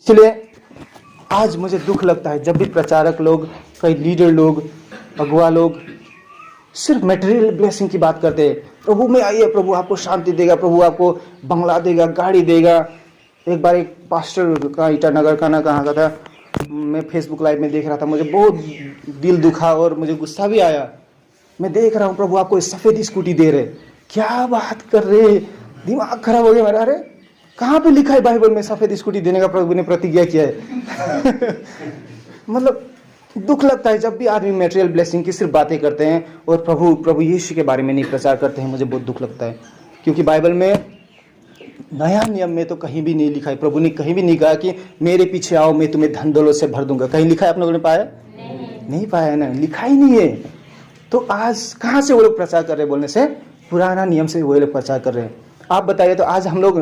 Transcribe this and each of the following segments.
इसलिए आज मुझे दुख लगता है जब भी प्रचारक लोग, कई लीडर लोग, अगुआ लोग सिर्फ मटेरियल ब्लेसिंग की बात करते हैं। प्रभु में आइए, प्रभु आपको शांति देगा, प्रभु आपको बंगला देगा, गाड़ी देगा। एक बार एक पास्टर का ईटानगर का ना कहाँ का था, मैं फेसबुक लाइव में देख रहा था, मुझे बहुत दिल दुखा और मुझे गुस्सा भी आया। मैं देख रहा हूँ प्रभु आपको सफ़ेद स्कूटी दे रहे, क्या बात कर रहे, दिमाग खराब हो गया मेरा। अरे कहाँ पे लिखा है बाइबल में सफ़ेद स्कूटी देने का प्रभु ने प्रतिज्ञा किया है? मतलब दुख लगता है जब भी आदमी मटेरियल ब्लेसिंग की सिर्फ बातें करते हैं और प्रभु यीशु के बारे में नहीं प्रचार करते हैं। मुझे बहुत दुख लगता है, क्योंकि बाइबल में नया नियम में तो कहीं भी नहीं लिखा है, प्रभु ने कहीं भी नहीं कहा कि मेरे पीछे आओ मैं तुम्हें धन दौलत से भर दूंगा। कहीं लिखा है आप लोगों ने पाया? नहीं पाया है ना, लिखा ही नहीं है। तो आज कहाँ से वो लोग प्रचार कर रहे हैं? बोलने से पुराना नियम से वो लोग प्रचार कर रहे हैं। आप बताइए, तो आज हम लोग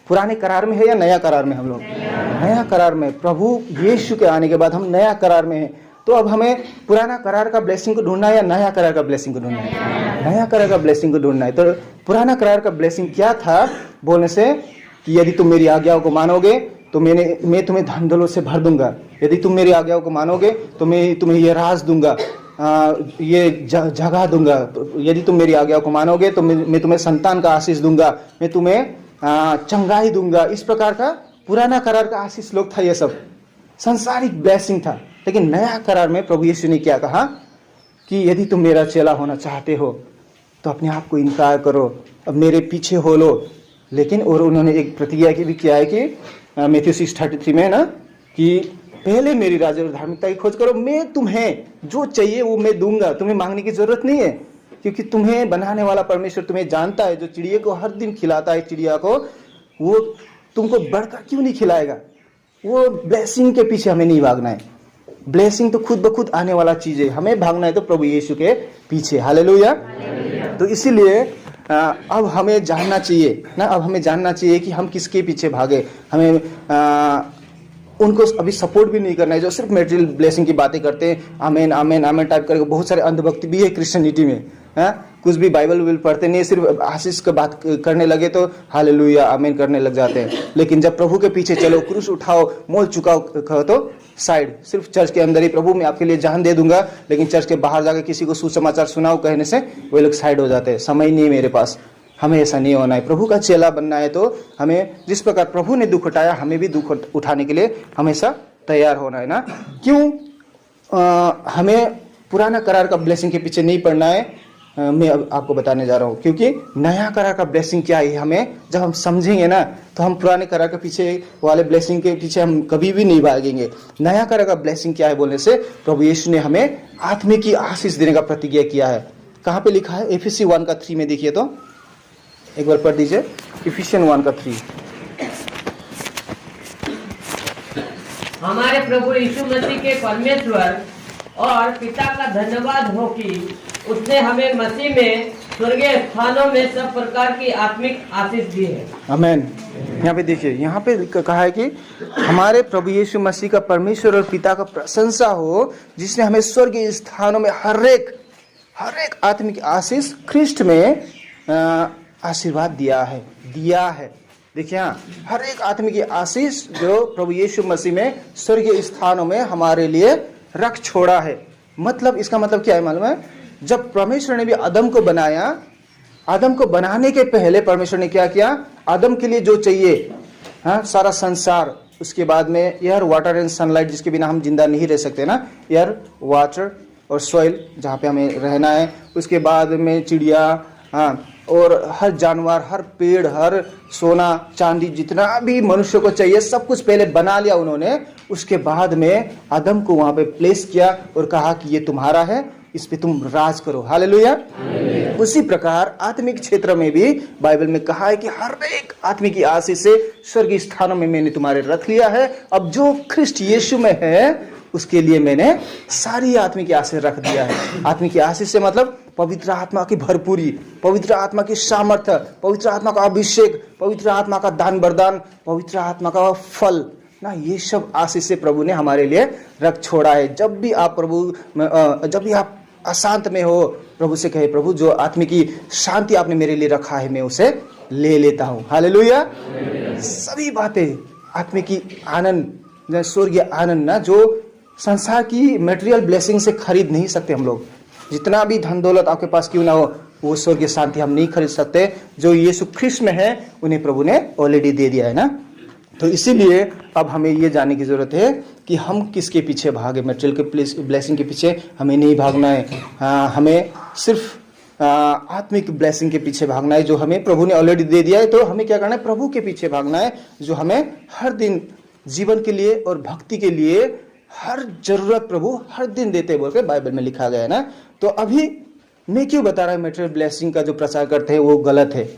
पुराने करार में है या नया करार में? हम लोग नया करार में। प्रभु यीशु के आने के बाद हम नया करार में हैं। तो अब हमें पुराना करार का ब्लेसिंग को ढूंढना है या नया करार का ब्लेसिंग को ढूंढना है? नया करार का ब्लेसिंग को ढूंढना है। तो पुराना करार का ब्लेसिंग क्या था? बोलने से कि यदि तुम मेरी आज्ञाओं को मानोगे तो मैं तुम्हें धन दौलत से भर दूंगा। यदि तुम मेरी आज्ञाओं को मानोगे तो मैं तुम्हें ये राज दूंगा, ये जगह दूंगा। यदि तुम मेरी आज्ञाओं को मानोगे तो मैं तुम्हें संतान का आशीष दूंगा, मैं तुम्हें चंगाई दूंगा। इस प्रकार का पुराना करार का आशीष लोग था, ये सब संसारिक ब्लेसिंग था। लेकिन नया करार में प्रभु यीशु ने क्या कहा कि यदि तुम मेरा चेला होना चाहते हो तो अपने आप को इनकार करो, अब मेरे पीछे हो लो। लेकिन और उन्होंने एक प्रतिज्ञा की भी किया है कि मैथ्यू 6:33 में ना, कि पहले मेरी राज्य और धार्मिकता की खोज करो, मैं तुम्हें जो चाहिए वो मैं दूंगा। तुम्हें मांगने की जरूरत नहीं है, क्योंकि तुम्हें बनाने वाला परमेश्वर तुम्हें जानता है। जो चिड़िया को हर दिन खिलाता है चिड़िया को, वो तुमको बढ़कर क्यों नहीं खिलाएगा? वो ब्लेसिंग के पीछे हमें नहीं भागना है। ब्लेसिंग तो खुद ब खुद आने वाला चीज है, हमें भागना है तो प्रभु यीशु के पीछे। हालेलुया। तो इसीलिए अब हमें जानना चाहिए ना, अब हमें जानना चाहिए कि हम किसके पीछे भागे। हमें उनको अभी सपोर्ट भी नहीं करना है जो सिर्फ मटेरियल ब्लेसिंग की बातें करते हैं, आमेन आमेन आमेन टाइप करके। बहुत सारे अंधभक्ति भी है क्रिश्चियनिटी में, कुछ भी बाइबल पढ़ते नहीं, सिर्फ आशीष की बात करने लगे तो हालेलुया आमीन करने लग जाते हैं। लेकिन जब प्रभु के पीछे चलो, क्रूस उठाओ, मोल चुकाओ तो साइड। सिर्फ चर्च के अंदर ही प्रभु मैं आपके लिए जान दे दूंगा, लेकिन चर्च के बाहर जाकर किसी को सुसमाचार सुनाओ कहने से वे लोग साइड हो जाते हैं। समय नहीं है मेरे पास। हमें ऐसा नहीं होना है। प्रभु का चेला बनना है तो हमें जिस प्रकार प्रभु ने दुख उठाया, हमें भी दुख उठाने के लिए हमेशा तैयार होना है ना। क्यों हमें पुराना करार का ब्लेसिंग के पीछे नहीं पड़ना है, मैं अब आपको बताने जा रहा हूँ। क्योंकि नया करार का ब्लेसिंग क्या है, हमें जब हम समझेंगे ना तो हम पुराने करार के पीछे वाले ब्लेसिंग के पीछे हम कभी भी नहीं भागेंगे। नया करार का ब्लेसिंग क्या है बोलने से, प्रभु यीशु ने हमें आत्मिक की आशीष देने का प्रतिज्ञा किया है। कहाँ पे लिखा है? एफिसी 1:3 में देखिए तो, एक बार पढ़ दीजिए। इफिशियन 1:3। हमारे प्रभु यीशु मसीह के परमेश्वर और पिता का धन्यवाद हो कि उसने हमें मसीह में स्वर्गीय स्थानों में सब प्रकार की आत्मिक आशीष दी है। आमेन। यहाँ पे देखिए, यहाँ पे कहा है कि हमारे प्रभु यीशु मसीह का परमेश्वर और पिता का प्रशंसा हो, जिसने हमें स्वर्गीय स्थानों में हर एक आत्मिक आशीष ख्रिस्ट में आशीर्वाद दिया है। देखिए हाँ, हर एक आत्मिक की आशीष जो प्रभु यीशु मसीह में स्वर्गीय स्थानों में हमारे लिए रख छोड़ा है। मतलब इसका मतलब क्या है मालूम है? जब परमेश्वर ने भी आदम को बनाया, आदम को बनाने के पहले परमेश्वर ने क्या किया? आदम के लिए जो चाहिए, हाँ, सारा संसार, उसके बाद में एयर वाटर एंड सनलाइट, जिसके बिना हम जिंदा नहीं रह सकते ना, एयर वाटर और सॉइल जहाँ पे हमें रहना है, उसके बाद में चिड़िया, हाँ, और हर जानवर, हर पेड़, हर सोना चांदी, जितना भी मनुष्य को चाहिए सब कुछ पहले बना लिया उन्होंने। उसके बाद में आदम को वहां पे प्लेस किया और कहा कि ये तुम्हारा है, इस पे तुम राज करो। हालेलुया। उसी प्रकार आत्मिक क्षेत्र में भी बाइबल में कहा है कि हर एक आत्मिक की आशीष से स्वर्गीय स्थानों में मैंने तुम्हारे रख लिया है। अब जो ख्रिस्ट यीशु में है उसके लिए मैंने सारी आत्मिक की आशीष रख दिया है। आत्मिक की आशीष से मतलब पवित्र आत्मा की भरपूरी, पवित्र आत्मा की सामर्थ्य, पवित्र आत्मा का अभिषेक, पवित्र आत्मा का दान वरदान, पवित्र आत्मा का फल ना, ये सब आशीष से प्रभु ने हमारे लिए रख छोड़ा है। जब भी आप अशांत में हो, प्रभु से कहे, प्रभु जो आत्मिक की शांति आपने मेरे लिए रखा है मैं उसे ले लेता हूँ। हालेलुया। सभी बातें आत्मिक आनंद, स्वर्गीय आनंद ना, जो संसार की मटेरियल ब्लेसिंग से खरीद नहीं सकते हम लोग। जितना भी धन दौलत आपके पास क्यों ना हो, वो स्वर्गीय शांति हम नहीं खरीद सकते। जो यीशु ख्रिस्त में है उन्हें प्रभु ने ऑलरेडी दे दिया है ना। तो इसीलिए अब हमें ये जानने की जरूरत है कि हम किसके पीछे भागे। मटेरियल के ब्लेसिंग के पीछे हमें नहीं भागना है। हमें सिर्फ आत्मिक ब्लेसिंग के पीछे भागना है, जो हमें प्रभु ने ऑलरेडी दे दिया है। तो हमें क्या करना है, प्रभु के पीछे भागना है, जो हमें हर दिन जीवन के लिए और भक्ति के लिए हर जरूरत प्रभु हर दिन देते बोल के बाइबल में लिखा गया है ना। तो अभी मैं क्यों बता रहा हूँ मटेरियल ब्लेसिंग का जो प्रचार करते हैं वो गलत है,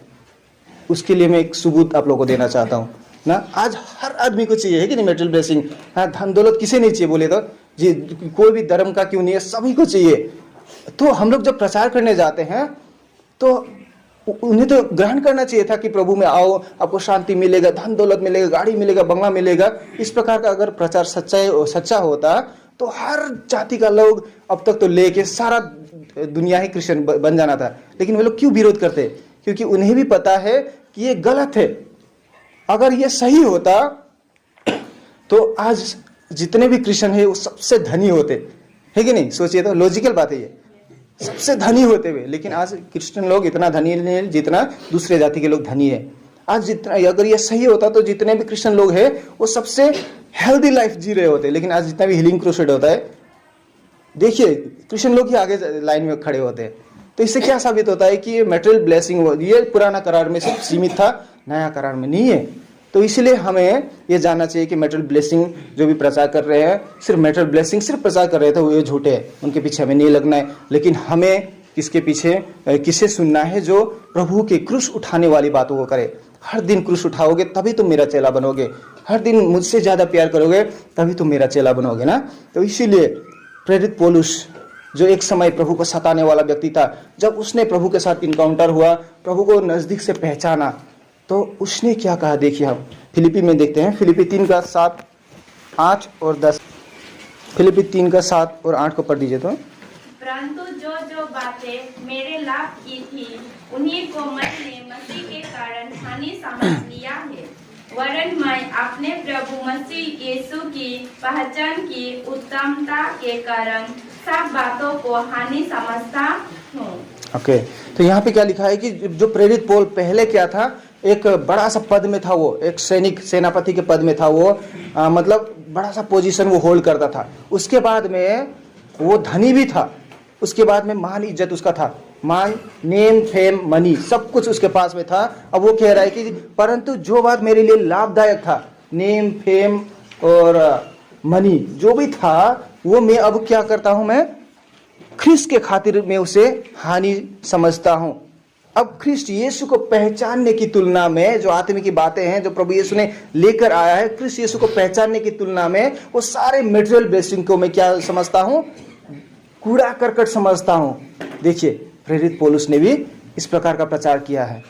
उसके लिए मैं एक सबूत आप लोगों को देना चाहता हूँ ना। आज हर आदमी को चाहिए है कि नहीं मटेरियल ब्लेसिंग। हाँ, धन दौलत किसे नहीं चाहिए बोले तो जी, कोई भी धर्म का क्यों नहीं है, सभी को चाहिए। तो हम लोग जब प्रचार करने जाते हैं तो उन्हें तो ग्रहण करना चाहिए था कि प्रभु में आओ, आपको शांति मिलेगा, धन दौलत मिलेगा, गाड़ी मिलेगा, बंगला मिलेगा। इस प्रकार का अगर प्रचार सच्चा होता तो हर जाति का लोग अब तक तो लेके सारा दुनिया ही क्रिश्चियन बन जाना था। लेकिन वे लोग क्यों विरोध करते? क्योंकि उन्हें भी पता है कि ये गलत है। अगर ये सही होता तो आज जितने भी क्रिश्चियन है वो सबसे धनी होते, है कि नहीं? सोचिए तो, लॉजिकल बात है ये, सबसे धनी होते हुए। लेकिन आज क्रिश्चियन लोग इतना धनी नहीं है जितना दूसरे जाति के लोग धनी है। आज जितना, अगर ये सही होता तो जितने भी क्रिश्चियन लोग हैं वो सबसे हेल्दी लाइफ जी रहे होते। लेकिन आज जितना भी हीलिंग क्रूसेड होता है, देखिए क्रिश्चियन लोग ही आगे लाइन में खड़े होते हैं। तो इससे क्या साबित होता है कि ये मटेरियल ब्लेसिंग ये पुराना करार में सिर्फ सीमित था, नया करार में नहीं है। तो इसलिए हमें ये जानना चाहिए कि मटेरियल ब्लेसिंग जो भी प्रचार कर रहे हैं, सिर्फ मटेरियल ब्लेसिंग सिर्फ प्रचार कर रहे थे, वो ये झूठे हैं, उनके पीछे हमें नहीं लगना है। लेकिन हमें किसके पीछे, किसे सुनना है? जो प्रभु के क्रूस उठाने वाली बातों को करे। हर दिन क्रूस उठाओगे तभी तुम मेरा चेला बनोगे, हर दिन मुझसे ज्यादा प्यार करोगे तभी तुम मेरा चेला बनोगे ना। तो इसीलिए प्रेरित पौलुस, जो एक समय प्रभु को सताने वाला व्यक्ति था, जब उसने प्रभु के साथ इनकाउंटर हुआ, प्रभु को नजदीक से पहचाना, तो उसने क्या कहा देखिए। हम फिलिपी में देखते हैं, फिलिपी 3:7, 8 और 10। फिलिपी 3:7 और 8 को पढ़ दीजिए। तो परंतु जो जो बातें मेरे लाभ की थी उन्हीं को मैंने मसीह के कारण हानि समझ लिया है, वरन मैं अपने प्रभु मसीह यीशु की पहचान की उत्तमता के कारण सब बातों को हानि समझता हूँ। ओके, तो यहाँ पे क्या लिखा है कि जो प्रेरित पौल पहले क्या था, एक बड़ा सा पद में था, वो एक सेनापति के पद में था वो, मतलब बड़ा सा पोजीशन वो होल्ड करता था। उसके बाद में वो धनी भी था, उसके बाद में मान इज्जत उसका था, मान, नेम, फेम, मनी, सब कुछ उसके पास में था। अब वो कह रहा है कि परंतु जो बात मेरे लिए लाभदायक था, नेम, फेम और मनी जो भी था, वो मैं अब क्या करता हूं, मैं ख्रिस्त के खातिर मैं उसे हानि समझता हूं। अब ख्रिस्त यीशु को पहचानने की तुलना में, जो आत्मिक की बातें हैं जो प्रभु यीशु ने लेकर आया है, ख्रिस्त यीशु को पहचानने की तुलना में वो सारे मटेरियल ब्लेसिंग को मैं क्या समझता हूं, कूड़ा करकट समझता हूं। देखिए प्रेरित पौलुस ने भी इस प्रकार का प्रचार किया है।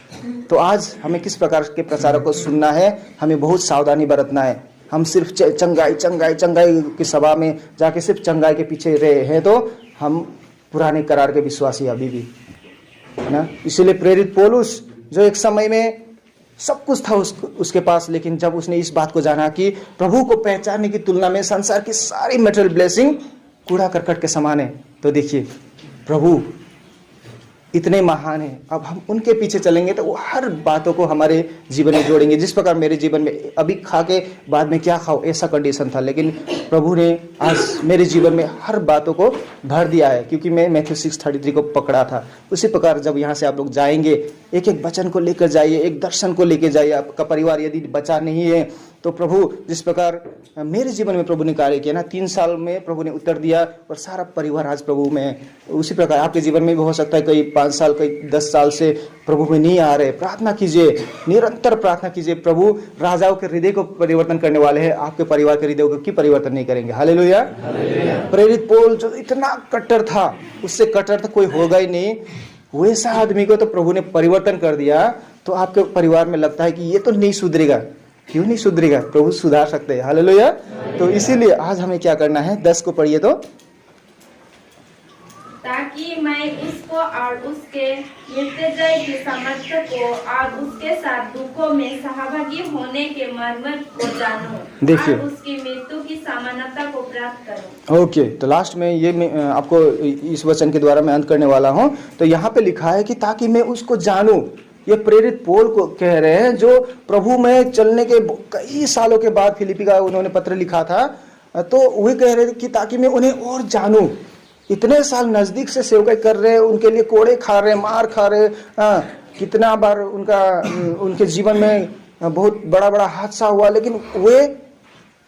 तो आज हमें किस प्रकार के प्रचारों को सुनना है, हमें बहुत सावधानी बरतना है। हम सिर्फ चंगाई चंगाई चंगाई की सभा में जाके सिर्फ चंगाई के पीछे रहे हैं तो हम पुराने करार के विश्वासी अभी भी है ना। इसीलिए प्रेरित पौलुस, जो एक समय में सब कुछ था उसके पास, लेकिन जब उसने इस बात को जाना कि प्रभु को पहचानने की तुलना में संसार की सारी मटेरियल ब्लेसिंग कूड़ा करकट के समान है, तो देखिए प्रभु इतने महान है। अब हम उनके पीछे चलेंगे तो वो हर बातों को हमारे जीवन में जोड़ेंगे। जिस प्रकार मेरे जीवन में अभी खा के बाद में क्या खाओ ऐसा कंडीशन था, लेकिन प्रभु ने आज मेरे जीवन में हर बातों को भर दिया है, क्योंकि मैं मैथ्यू 6:33 को पकड़ा था। उसी प्रकार जब यहाँ से आप लोग जाएंगे, एक एक वचन को लेकर जाइए, एक दर्शन को लेकर जाइए। आपका परिवार यदि बचा नहीं है तो प्रभु जिस प्रकार मेरे जीवन में प्रभु ने कार्य किया ना, 3 साल में प्रभु ने उत्तर दिया और सारा परिवार आज प्रभु में है। उसी प्रकार आपके जीवन में भी हो सकता है कई 5 साल कई 10 साल से प्रभु में नहीं आ रहे। प्रार्थना कीजिए, निरंतर प्रार्थना कीजिए। प्रभु राजाओं के हृदय को परिवर्तन करने वाले हैं, आपके परिवार के हृदय को क्यों परिवर्तन नहीं करेंगे। हालेलुया। प्रेरित पौल जो इतना कट्टर था, उससे कट्टर तो कोई होगा ही नहीं, वैसा आदमी को तो प्रभु ने परिवर्तन कर दिया। तो आपके परिवार में लगता है कि ये तो नहीं सुधरेगा, क्यों नहीं सुधरेगा, प्रभु सुधार सकते हैं। हालेलुया। तो इसीलिए आज हमें क्या करना है, 10 को पढ़िए। तो ताकि मैं उसको और उसके मृत्युंजय की सामर्थ्य को और उसके साथ दुखों में सहभागी होने के मर्म को जानूं देखिए। और उसकी मृत्यु की समानता को प्राप्त करूं। ओके, तो लास्ट में ये मैं आपको इस वचन के द्वारा मैं अंत करने वाला हूँ। तो यहाँ पे लिखा है कि ताकि मैं उसको जानूं। ये प्रेरित पौल को कह रहे हैं, जो प्रभु में चलने के कई सालों के बाद फिलिपी का उन्होंने पत्र लिखा था। तो वही कह रहे थे कि ताकि मैं उन्हें और जानूं। इतने साल नजदीक से सेवकाई कर रहे हैं, उनके लिए कोड़े खा रहे, मार खा रहे, कितना बार उनके जीवन में बहुत बड़ा बड़ा हादसा हुआ, लेकिन वे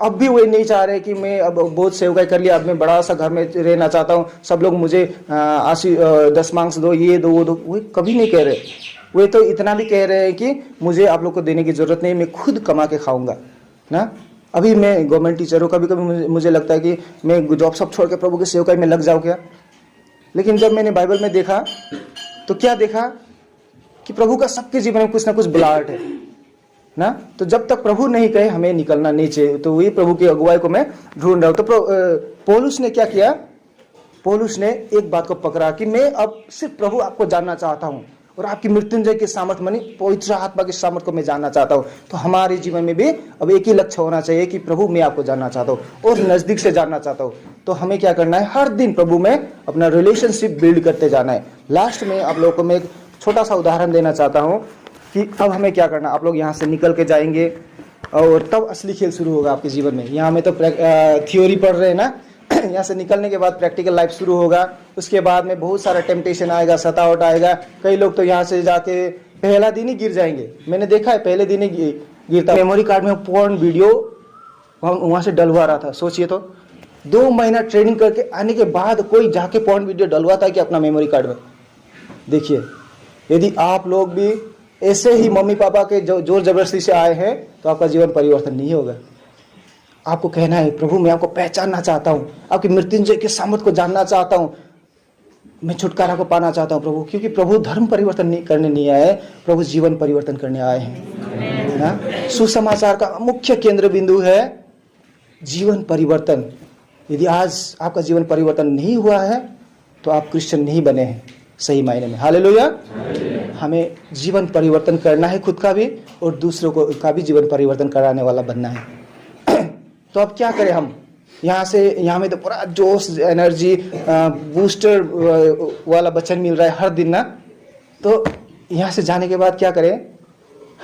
अब भी वे नहीं चाह रहे कि मैं अब बहुत सेवकाई कर लिया, अब मैं बड़ा सा घर में रहना चाहता हूँ, सब लोग मुझे दशमांश दो, ये दो वो दो। वे कभी नहीं कह रहे। वे तो इतना भी कह रहे हैं कि मुझे आप लोग को देने की जरूरत नहीं, मैं खुद कमा के खाऊंगा ना। अभी मैं गवर्नमेंट टीचर हूँ, कभी कभी मुझे लगता है कि मैं जॉब सब छोड़ के प्रभु के सेवकाई में लग जाऊँ क्या। लेकिन जब मैंने बाइबल में देखा तो क्या देखा कि प्रभु का सबके जीवन में कुछ ना कुछ बुलाहट है ना। तो जब तक प्रभु नहीं कहे हमें निकलना नहीं चाहिए। तो वही प्रभु की अगुवाई को मैं ढूंढ रहा हूँ। तो पौलुस ने क्या किया, पौलुस ने एक बात को पकड़ा कि मैं अब सिर्फ प्रभु आपको जानना चाहता हूँ और आपकी मृत्युंजय के सामर्थ्य मानी पवित्र आत्मा के सामर्थ्य को मैं जानना चाहता हूँ। तो हमारे जीवन में भी अब एक ही लक्ष्य होना चाहिए कि प्रभु मैं आपको जानना चाहता हूँ और नजदीक से जानना चाहता हूँ। तो हमें क्या करना है, हर दिन प्रभु में अपना रिलेशनशिप बिल्ड करते जाना है। लास्ट में आप लोगों को मैं एक छोटा सा उदाहरण देना चाहता हूँ कि अब हमें क्या करना। आप लोग यहाँ से निकल के जाएंगे और तब असली खेल शुरू होगा आपके जीवन में। यहाँ में तो थ्योरी पढ़ रहे हैं ना, यहाँ से निकलने के बाद प्रैक्टिकल लाइफ शुरू होगा। उसके बाद में बहुत सारा टेम्पटेशन आएगा, सतावट आएगा। कई लोग तो यहाँ से जाके पहला दिन ही गिर जाएंगे। मैंने देखा है पहले दिन ही गिरता। मेमोरी कार्ड में पोर्न वीडियो वहाँ से डलवा रहा था। सोचिए तो 2 महीना ट्रेनिंग करके आने के बाद कोई जाके पोर्न वीडियो डलवाता है कि अपना मेमोरी कार्ड में। देखिए, यदि आप लोग भी ऐसे ही मम्मी पापा के जोर जबरदस्ती से आए हैं तो आपका जीवन परिवर्तन नहीं होगा। आपको कहना है प्रभु मैं आपको पहचानना चाहता हूँ, आपकी मृत्युंजय के सामर्थ्य को जानना चाहता हूँ, मैं छुटकारा को पाना चाहता हूँ प्रभु। क्योंकि प्रभु धर्म परिवर्तन करने नहीं आए, प्रभु जीवन परिवर्तन करने आए हैं ना। सुसमाचार का मुख्य केंद्र बिंदु है जीवन परिवर्तन। यदि आज आपका जीवन परिवर्तन नहीं हुआ है तो आप क्रिश्चियन नहीं बने हैं सही मायने में। हालेलुया। हमें जीवन परिवर्तन करना है, खुद का भी और दूसरों को का भी जीवन परिवर्तन कराने वाला बनना है। तो अब क्या करें हम, यहाँ में तो पूरा जोश, एनर्जी, बूस्टर वाला वचन मिल रहा है हर दिन ना। तो यहाँ से जाने के बाद क्या करें,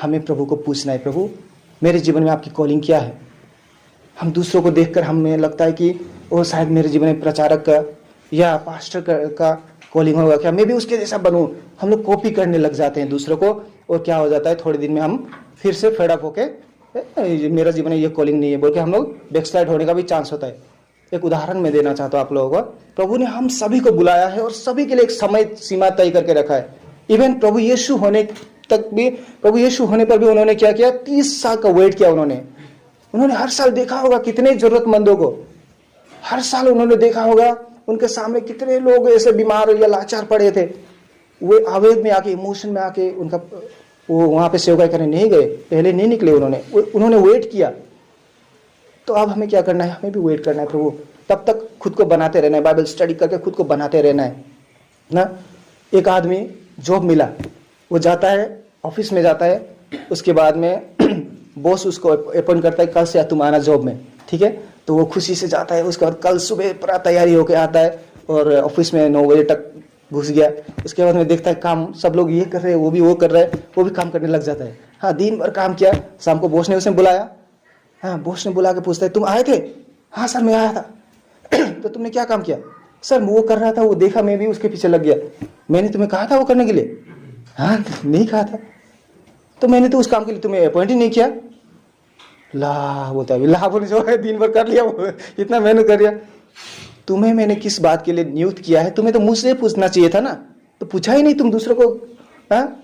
हमें प्रभु को पूछना है, प्रभु मेरे जीवन में आपकी कॉलिंग क्या है। हम दूसरों को देखकर हमें लगता है कि वो शायद मेरे जीवन में प्रचारक का या पास्टर का कॉलिंग होगा क्या, मैं भी उसके जैसा बनूं। हम लोग कॉपी करने लग जाते हैं दूसरों को, और क्या हो जाता है थोड़े दिन में हम फिर से फेड अप होके मेरा जीवन में ये कॉलिंग नहीं है बोल के हम लोग बैकस्लाइड होने का भी चांस होता है। एक उदाहरण मैं देना चाहता हूँ आप लोगों को। प्रभु ने हम सभी को बुलाया है और सभी के लिए एक समय सीमा तय करके रखा है। इवन प्रभु यीशु होने तक भी, प्रभु यीशु होने पर भी उन्होंने क्या किया, 30 साल का वेट किया। उन्होंने हर साल देखा होगा कितने जरूरतमंदों को, हर साल उन्होंने देखा होगा उनके सामने कितने लोग ऐसे बीमार या लाचार पड़े थे। वे आवेग में आके, इमोशन में आके उनका वो वहां पे सेवकाई करने नहीं गए, पहले नहीं निकले, उन्होंने वेट किया। तो अब हमें क्या करना है, हमें भी वेट करना है प्रभु। तब तक खुद को बनाते रहना है, बाइबल स्टडी करके खुद को बनाते रहना है ना। एक आदमी जॉब मिला, वो जाता है ऑफिस में जाता है, उसके बाद में बॉस उसको अपॉइंट करता है, कल से तुम आना जॉब में, ठीक है। तो वो खुशी से जाता है। उसके बाद कल सुबह पूरा तैयारी होके आता है और ऑफिस में 9 बजे तक घुस गया। उसके बाद में देखता है काम सब लोग ये कर रहे हैं, वो भी वो कर रहे हैं, वो भी काम करने लग जाता है। हाँ, दिन भर काम किया। शाम को बॉस ने उसे बुलाया। हाँ, बॉस ने बुला के पूछता है तुम आए थे? हाँ सर मैं आया था। तो तुमने क्या काम किया? सर वो कर रहा था, वो देखा, मैं भी उसके पीछे लग गया। मैंने तुम्हें कहा था वो करने के लिए? हाँ नहीं कहा था। तो मैंने तो उस काम के लिए तुम्हें अपॉइंट ही नहीं किया। ला बोलता है, ला बोले जो है दिन भर कर लिया, वो इतना मेहनत कर लिया। तुम्हें मैंने किस बात के लिए नियुक्त किया है, तुम्हें तो मुझसे पूछना चाहिए था ना। तो पूछा ही नहीं तुम दूसरों को। हाँ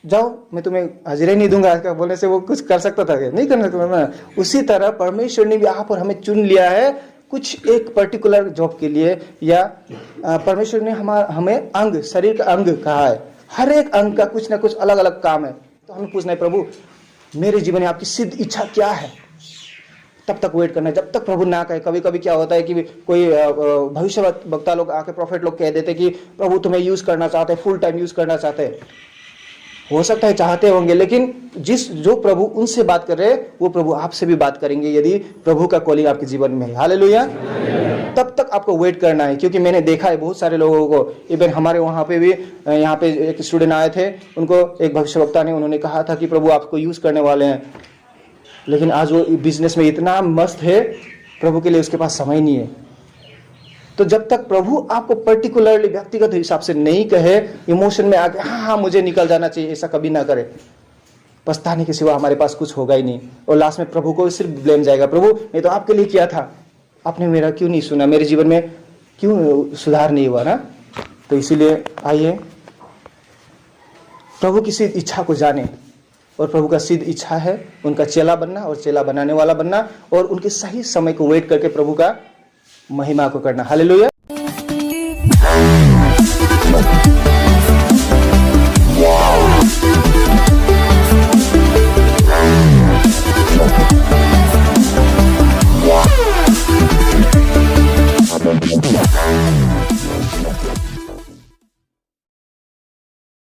जाओ मैं तुम्हें हाजिरी नहीं दूंगा, आज बोलने से वो कुछ कर सकता था, नहीं करना तुम्हें। उसी तरह परमेश्वर ने भी आप और हमें चुन लिया है कुछ एक पर्टिकुलर जॉब के लिए, या परमेश्वर ने हमें अंग, शरीर का अंग कहा है। हर एक अंग का कुछ ना कुछ अलग अलग काम है। तो हमें पूछना है प्रभु मेरे जीवन में आपकी सिद्ध इच्छा क्या है, तब तक वेट करना है, जब तक प्रभु ना कहे। कभी कभी क्या होता है कि कोई भविष्य वक्ता लोग आके, प्रॉफिट लोग कह देते कि प्रभु तुम्हें यूज करना चाहते हैं, फुल टाइम यूज करना चाहते हैं। हो सकता है चाहते होंगे, लेकिन जो प्रभु उनसे बात कर रहे हैं वो प्रभु आपसे भी बात करेंगे, यदि प्रभु का कॉलिंग आपके जीवन में है। हालेलुया। तब तक आपको वेट करना है, क्योंकि मैंने देखा है बहुत सारे लोगों को, इवन हमारे वहाँ पे भी, यहाँ पे एक स्टूडेंट आए थे, उनको एक भविष्यवक्ता ने, उन्होंने कहा था कि प्रभु आपको यूज करने वाले हैं, लेकिन आज वो बिजनेस में इतना मस्त है, प्रभु के लिए उसके पास समय नहीं है। तो जब तक प्रभु आपको पर्टिकुलरली व्यक्तिगत हिसाब से नहीं कहे, इमोशन में आके हाँ मुझे निकल जाना चाहिए, ऐसा कभी ना करे। पछताने के सिवा हमारे पास कुछ होगा ही नहीं, और लास्ट में प्रभु को सिर्फ ब्लेम जाएगा, प्रभु मैं तो आपके लिए किया था, आपने मेरा क्यों नहीं सुना, मेरे जीवन में क्यों सुधार नहीं हुआ ना। तो इसीलिए आइए प्रभु की सिद्ध इच्छा को जाने, और प्रभु का सिद्ध इच्छा है उनका चेला बनना और चेला बनाने वाला बनना, और उनके सही समय को वेट करके प्रभु का महिमा को करना। हालेलुया।